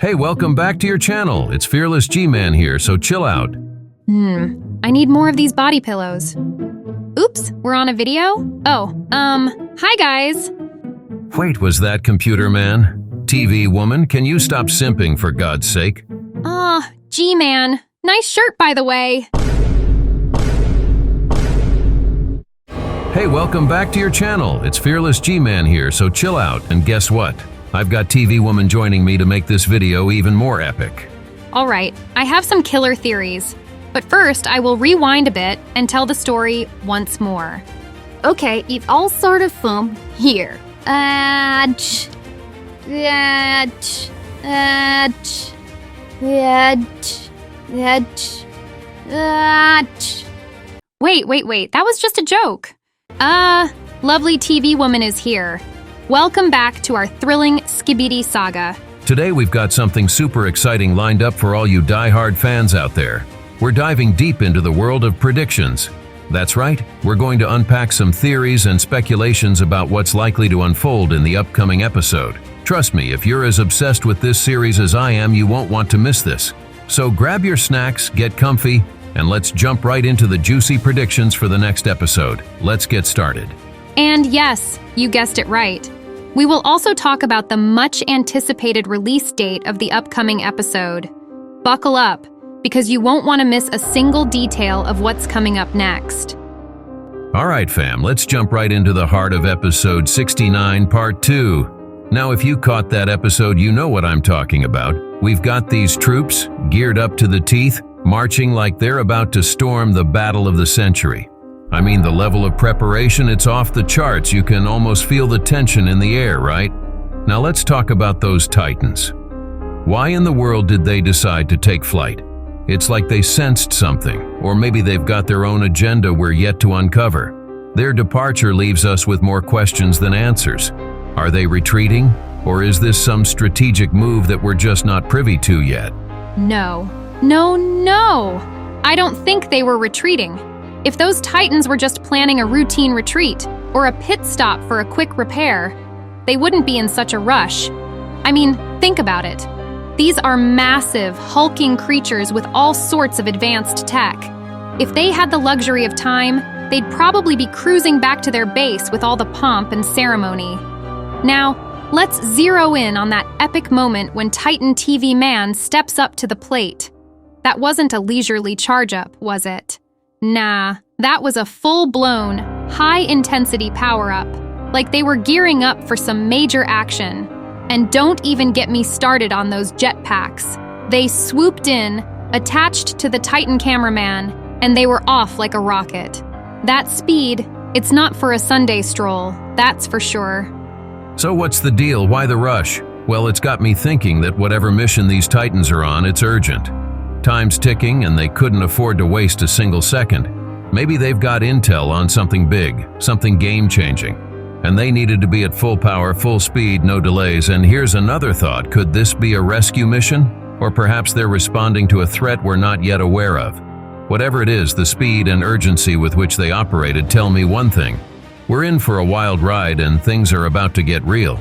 Hey, welcome back to your channel. It's Fearless G-Man here, so chill out. I need more of these body pillows. Oops, we're on a video? Hi guys. Wait, was that computer man? TV woman, can you stop simping for God's sake? G-Man. Nice shirt, by the way. Hey, welcome back to your channel. It's Fearless G-Man here, so chill out. And guess what? I've got TV woman joining me to make this video even more epic. Alright, I have some killer theories. But first, I will rewind a bit and tell the story once more. Okay, it all started from here. Wait, that was just a joke. Lovely TV woman is here. Welcome back to our thrilling Skibidi saga. Today we've got something super exciting lined up for all you die-hard fans out there. We're diving deep into the world of predictions. That's right, we're going to unpack some theories and speculations about what's likely to unfold in the upcoming episode. Trust me, if you're as obsessed with this series as I am, you won't want to miss this. So grab your snacks, get comfy, and let's jump right into the juicy predictions for the next episode. Let's get started. And yes, you guessed it right. We will also talk about the much-anticipated release date of the upcoming episode. Buckle up, because you won't want to miss a single detail of what's coming up next. Alright fam, let's jump right into the heart of episode 69, part 2. Now if you caught that episode, you know what I'm talking about. We've got these troops, geared up to the teeth, marching like they're about to storm the battle of the century. I mean, the level of preparation, it's off the charts. You can almost feel the tension in the air, right? Now let's talk about those Titans. Why in the world did they decide to take flight? It's like they sensed something, or maybe they've got their own agenda we're yet to uncover. Their departure leaves us with more questions than answers. Are they retreating? Or is this some strategic move that we're just not privy to yet? No. I don't think they were retreating. If those Titans were just planning a routine retreat or a pit stop for a quick repair, they wouldn't be in such a rush. I mean, think about it. These are massive, hulking creatures with all sorts of advanced tech. If they had the luxury of time, they'd probably be cruising back to their base with all the pomp and ceremony. Now, let's zero in on that epic moment when Titan TV Man steps up to the plate. That wasn't a leisurely charge-up, was it? Nah, that was a full-blown, high-intensity power-up, like they were gearing up for some major action. And don't even get me started on those jetpacks. They swooped in, attached to the Titan cameraman, and they were off like a rocket. That speed, it's not for a Sunday stroll, that's for sure. So what's the deal? Why the rush? Well, it's got me thinking that whatever mission these Titans are on, it's urgent. Time's ticking and they couldn't afford to waste a single second. Maybe they've got intel on something big, something game-changing. And they needed to be at full power, full speed, no delays. And here's another thought. Could this be a rescue mission? Or perhaps they're responding to a threat we're not yet aware of. Whatever it is, the speed and urgency with which they operated tell me one thing. We're in for a wild ride and things are about to get real.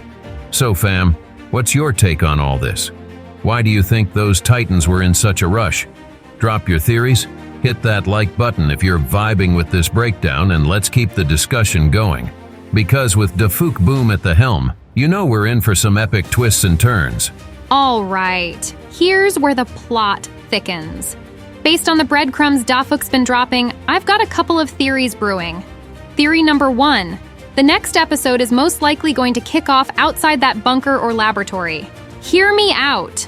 So fam, what's your take on all this? Why do you think those Titans were in such a rush? Drop your theories, hit that like button if you're vibing with this breakdown, and let's keep the discussion going. Because with dafuqboom at the helm, you know we're in for some epic twists and turns. All right, here's where the plot thickens. Based on the breadcrumbs Dafuq's been dropping, I've got a couple of theories brewing. Theory number 1, the next episode is most likely going to kick off outside that bunker or laboratory. Hear me out.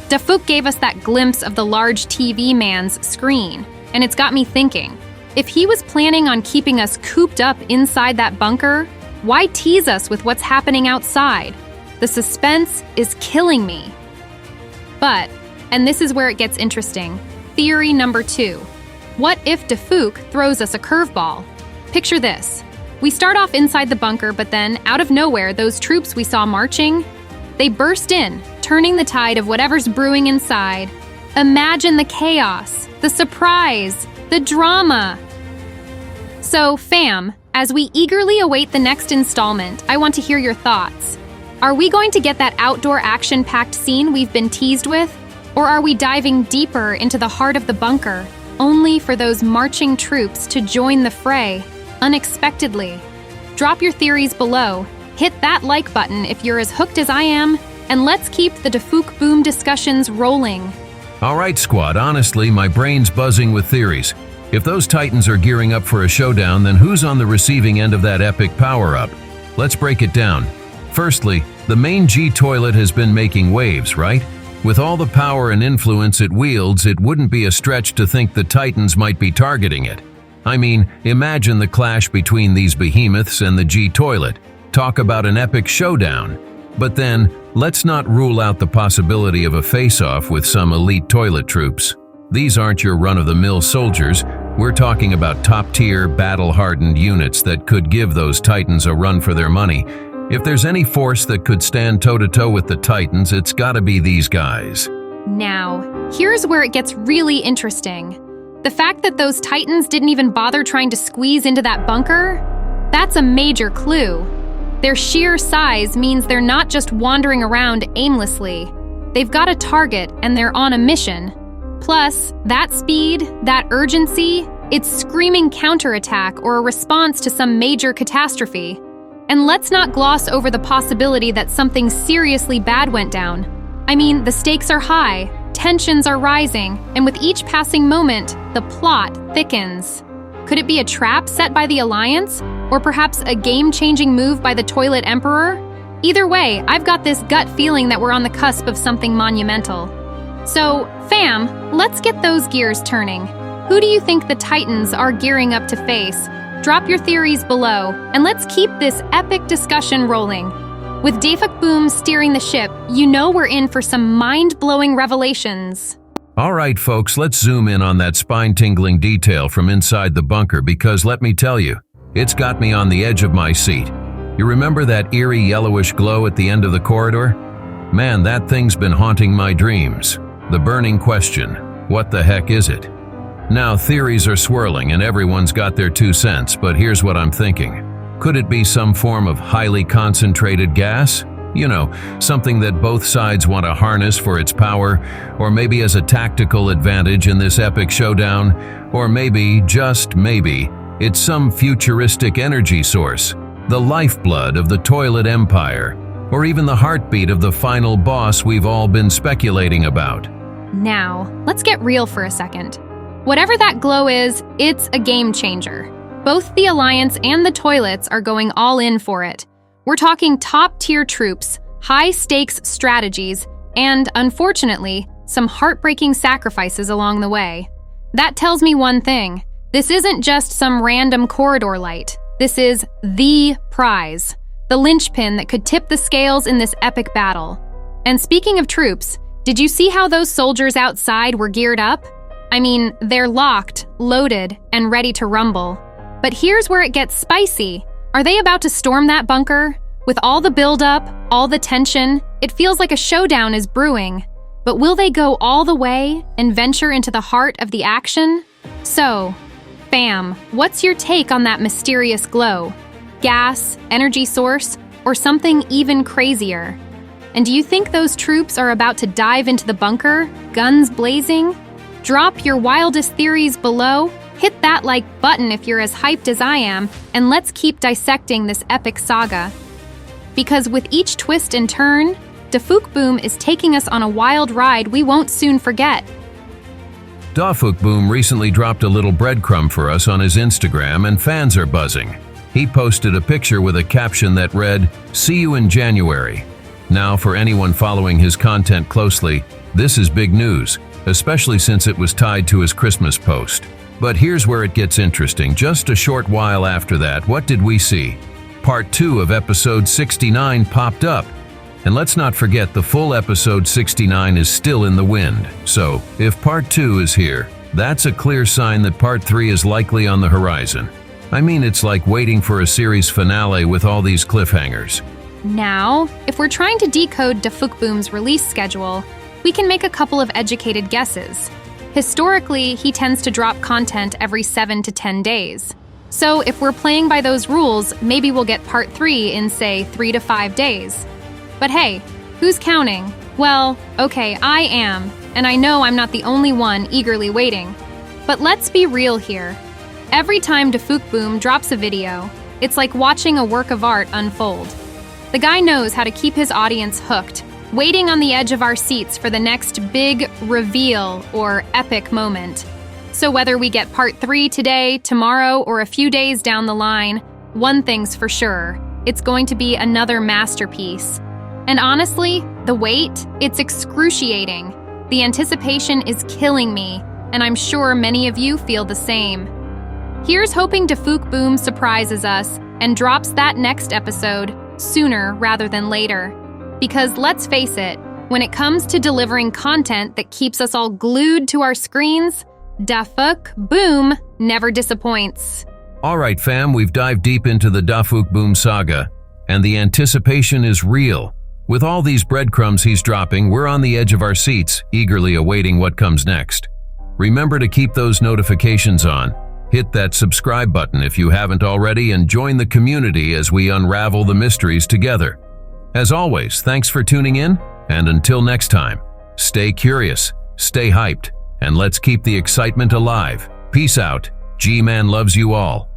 Dafuq gave us that glimpse of the large TV man's screen, and it's got me thinking. If he was planning on keeping us cooped up inside that bunker, why tease us with what's happening outside? The suspense is killing me. But, and this is where it gets interesting, theory number 2. What if Dafuq throws us a curveball? Picture this. We start off inside the bunker, but then, out of nowhere, those troops we saw marching, they burst in, turning the tide of whatever's brewing inside. Imagine the chaos, the surprise, the drama. So, fam, as we eagerly await the next installment, I want to hear your thoughts. Are we going to get that outdoor action-packed scene we've been teased with? Or are we diving deeper into the heart of the bunker, only for those marching troops to join the fray, unexpectedly? Drop your theories below, hit that like button if you're as hooked as I am, and let's keep the dafuqboom discussions rolling. All right, squad, honestly, my brain's buzzing with theories. If those titans are gearing up for a showdown, then who's on the receiving end of that epic power-up? Let's break it down. Firstly, the main G toilet has been making waves, right? With all the power and influence it wields, it wouldn't be a stretch to think the titans might be targeting it. I mean, imagine the clash between these behemoths and the G toilet. Talk about an epic showdown. But then, let's not rule out the possibility of a face-off with some elite toilet troops. These aren't your run-of-the-mill soldiers. We're talking about top-tier, battle-hardened units that could give those titans a run for their money. If there's any force that could stand toe-to-toe with the titans, it's gotta be these guys. Now, here's where it gets really interesting. The fact that those titans didn't even bother trying to squeeze into that bunker? That's a major clue. Their sheer size means they're not just wandering around aimlessly. They've got a target and they're on a mission. Plus, that speed, that urgency, it's screaming counterattack or a response to some major catastrophe. And let's not gloss over the possibility that something seriously bad went down. I mean, the stakes are high, tensions are rising, and with each passing moment, the plot thickens. Could it be a trap set by the Alliance? Or perhaps a game-changing move by the Toilet Emperor? Either way, I've got this gut feeling that we're on the cusp of something monumental. So, fam, let's get those gears turning. Who do you think the Titans are gearing up to face? Drop your theories below, and let's keep this epic discussion rolling. With dafuqboom steering the ship, you know we're in for some mind-blowing revelations. All right, folks, let's zoom in on that spine-tingling detail from inside the bunker because let me tell you, it's got me on the edge of my seat. You remember that eerie yellowish glow at the end of the corridor? Man, that thing's been haunting my dreams. The burning question, what the heck is it? Now, theories are swirling and everyone's got their 2 cents, but here's what I'm thinking. Could it be some form of highly concentrated gas? You know, something that both sides want to harness for its power, or maybe as a tactical advantage in this epic showdown, or maybe, just maybe, it's some futuristic energy source, the lifeblood of the Toilet Empire, or even the heartbeat of the final boss we've all been speculating about. Now, let's get real for a second. Whatever that glow is, it's a game changer. Both the Alliance and the Toilets are going all in for it. We're talking top-tier troops, high-stakes strategies, and, unfortunately, some heartbreaking sacrifices along the way. That tells me one thing. This isn't just some random corridor light. This is the prize, the linchpin that could tip the scales in this epic battle. And speaking of troops, did you see how those soldiers outside were geared up? I mean, they're locked, loaded, and ready to rumble. But here's where it gets spicy. Are they about to storm that bunker? With all the buildup, all the tension, it feels like a showdown is brewing. But will they go all the way and venture into the heart of the action? So, fam, what's your take on that mysterious glow? Gas, energy source, or something even crazier? And do you think those troops are about to dive into the bunker, guns blazing? Drop your wildest theories below, hit that like button if you're as hyped as I am, and let's keep dissecting this epic saga. Because with each twist and turn, dafuqboom is taking us on a wild ride we won't soon forget. dafuqboom recently dropped a little breadcrumb for us on his Instagram and fans are buzzing. He posted a picture with a caption that read, "See you in January." Now, for anyone following his content closely, this is big news, especially since it was tied to his Christmas post. But here's where it gets interesting. Just a short while after that, what did we see? Part 2 of episode 69 popped up. And let's not forget the full episode 69 is still in the wind. So, if part 2 is here, that's a clear sign that part 3 is likely on the horizon. I mean, it's like waiting for a series finale with all these cliffhangers. Now, if we're trying to decode dafuqboom's release schedule, we can make a couple of educated guesses. Historically, he tends to drop content every 7 to 10 days. So if we're playing by those rules, maybe we'll get part 3 in, say, 3 to 5 days. But hey, who's counting? Well, okay, I am, and I know I'm not the only one eagerly waiting. But let's be real here. Every time dafuqboom drops a video, it's like watching a work of art unfold. The guy knows how to keep his audience hooked, waiting on the edge of our seats for the next big reveal or epic moment. So whether we get part 3 today, tomorrow, or a few days down the line, one thing's for sure, it's going to be another masterpiece. And honestly, the wait, it's excruciating. The anticipation is killing me, and I'm sure many of you feel the same. Here's hoping dafuqboom surprises us and drops that next episode sooner rather than later. Because let's face it, when it comes to delivering content that keeps us all glued to our screens, dafuqboom never disappoints. All right, fam, we've dived deep into the dafuqboom saga, and the anticipation is real. With all these breadcrumbs he's dropping, we're on the edge of our seats, eagerly awaiting what comes next. Remember to keep those notifications on. Hit that subscribe button if you haven't already, and join the community as we unravel the mysteries together. As always, thanks for tuning in, and until next time, stay curious, stay hyped, and let's keep the excitement alive. Peace out. G-Man loves you all.